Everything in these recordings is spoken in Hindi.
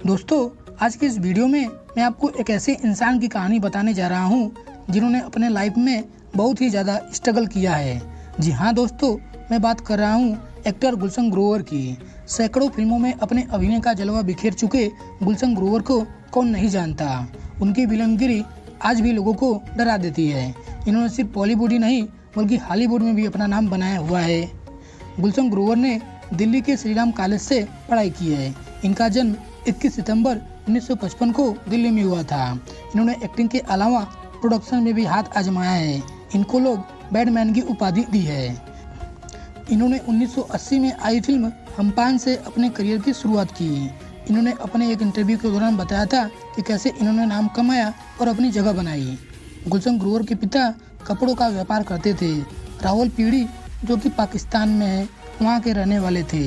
दोस्तों, आज की इस वीडियो में मैं आपको एक ऐसे इंसान की कहानी बताने जा रहा हूं जिन्होंने अपने लाइफ में बहुत ही ज़्यादा स्ट्रगल किया है। जी हाँ दोस्तों, मैं बात कर रहा हूं एक्टर गुलशन ग्रोवर की। सैकड़ों फिल्मों में अपने अभिनय का जलवा बिखेर चुके गुलशन ग्रोवर को कौन नहीं जानता। उनकी विलनगिरी आज भी लोगों को डरा देती है। इन्होंने सिर्फ बॉलीवुड ही नहीं बल्कि हॉलीवुड में भी अपना नाम बनाया हुआ है। गुलशन ग्रोवर ने दिल्ली के श्री राम कॉलेज से पढ़ाई की है। इनका जन्म 21 सितंबर 1955 को दिल्ली में हुआ था। इन्होंने एक्टिंग के अलावा प्रोडक्शन में भी हाथ आजमाया है। इनको लोग बैडमैन की उपाधि दी है। इन्होंने 1980 में आई फिल्म अम्पान से अपने करियर की शुरुआत की। इन्होंने अपने एक इंटरव्यू के दौरान बताया था कि कैसे इन्होंने नाम कमाया और अपनी जगह बनाई। गुलशन ग्रोवर के पिता कपड़ों का व्यापार करते थे। रावलपीड़ी जो कि पाकिस्तान में है, वहाँ के रहने वाले थे,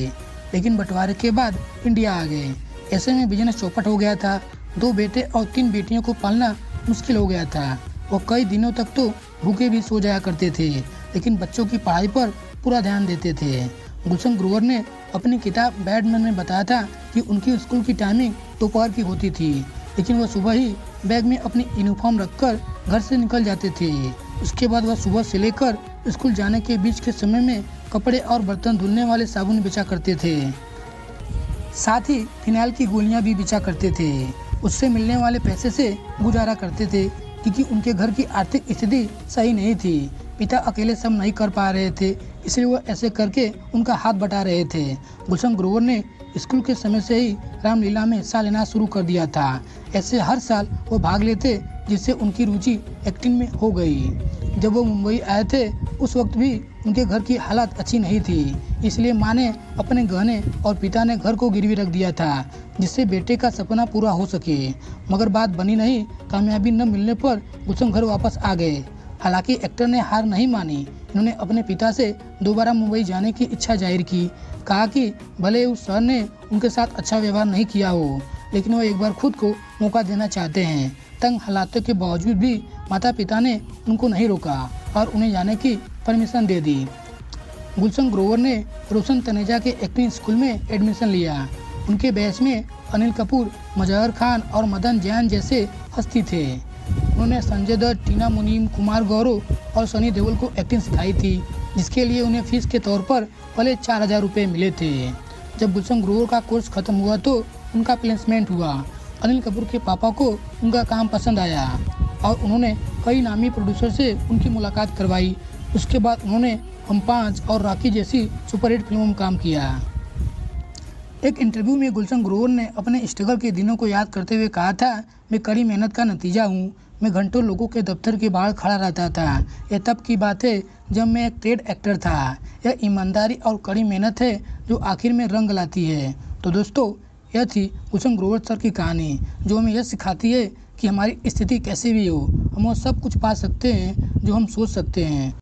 लेकिन बंटवारे के बाद इंडिया आ गए। ऐसे में बिजनेस चौपट हो गया था। 2 बेटे और 3 बेटियों को पालना मुश्किल हो गया था। वो कई दिनों तक तो भूखे भी सो जाया करते थे, लेकिन बच्चों की पढ़ाई पर पूरा ध्यान देते थे। गुलशन ग्रोवर ने अपनी किताब बैडमैन में बताया था कि उनकी स्कूल की टाइमिंग दोपहर की होती थी, लेकिन वह सुबह ही बैग में अपनी यूनिफॉर्म रखकर घर से निकल जाते थे। उसके बाद वह सुबह से लेकर स्कूल जाने के बीच के समय में कपड़े और बर्तन धुलने वाले साबुन बेचा करते थे। साथ ही फिनाइल की गोलियां भी बेचा करते थे। उससे मिलने वाले पैसे से गुजारा करते थे, क्योंकि उनके घर की आर्थिक स्थिति सही नहीं थी। पिता अकेले सब नहीं कर पा रहे थे, इसलिए वो ऐसे करके उनका हाथ बटा रहे थे। गुलशन ग्रोवर ने स्कूल के समय से ही रामलीला में हिस्सा लेना शुरू कर दिया था। ऐसे हर साल वो भाग लेते, जिससे उनकी रुचि एक्टिंग में हो गई। जब वो मुंबई आए थे, उस वक्त भी उनके घर की हालत अच्छी नहीं थी, इसलिए माँ ने अपने गहने और पिता ने घर को गिरवी रख दिया था, जिससे बेटे का सपना पूरा हो सके। मगर बात बनी नहीं। कामयाबी न मिलने पर गुलशन घर वापस आ गए। हालांकि एक्टर ने हार नहीं मानी। इन्होंने अपने पिता से दोबारा मुंबई जाने की इच्छा जाहिर की। कहा कि भले उस शहर ने उनके साथ अच्छा व्यवहार नहीं किया हो, लेकिन वो एक बार खुद को मौका देना चाहते हैं। तंग हालातों के बावजूद भी माता पिता ने उनको नहीं रोका और उन्हें जाने की परमिशन दे दी। गुलशन ग्रोवर ने रोशन तनेजा के एक्टिंग स्कूल में एडमिशन लिया। उनके बैच में अनिल कपूर, मजहर खान और मदन जैन जैसे हस्ती थे। उन्होंने संजय दत्त, टीना मुनीम, कुमार गौरव और सनी देओल को एक्टिंग सिखाई थी, जिसके लिए उन्हें फीस के तौर पर पहले 4000 रुपये मिले थे। जब गुलशन ग्रोवर का कोर्स खत्म हुआ तो उनका प्लेसमेंट हुआ। अनिल कपूर के पापा को उनका काम पसंद आया और उन्होंने कई नामी प्रोड्यूसर से उनकी मुलाकात करवाई। उसके बाद उन्होंने हम 5 और रॉकी जैसी सुपरहिट फिल्मों में काम किया। एक इंटरव्यू में गुलशन ग्रोवर ने अपने स्ट्रगल के दिनों को याद करते हुए कहा था, मैं कड़ी मेहनत का नतीजा हूँ। मैं घंटों लोगों के दफ्तर के बाहर खड़ा रहता था। यह तब की बात है जब मैं एक ट्रेड एक्टर था। यह ईमानदारी और कड़ी मेहनत है जो आखिर में रंग लाती है। तो दोस्तों, यह थी गुलशन ग्रोवर सर की कहानी, जो हमें यह सिखाती है कि हमारी स्थिति कैसे भी हो, हम वो सब कुछ पा सकते हैं जो हम सोच सकते हैं।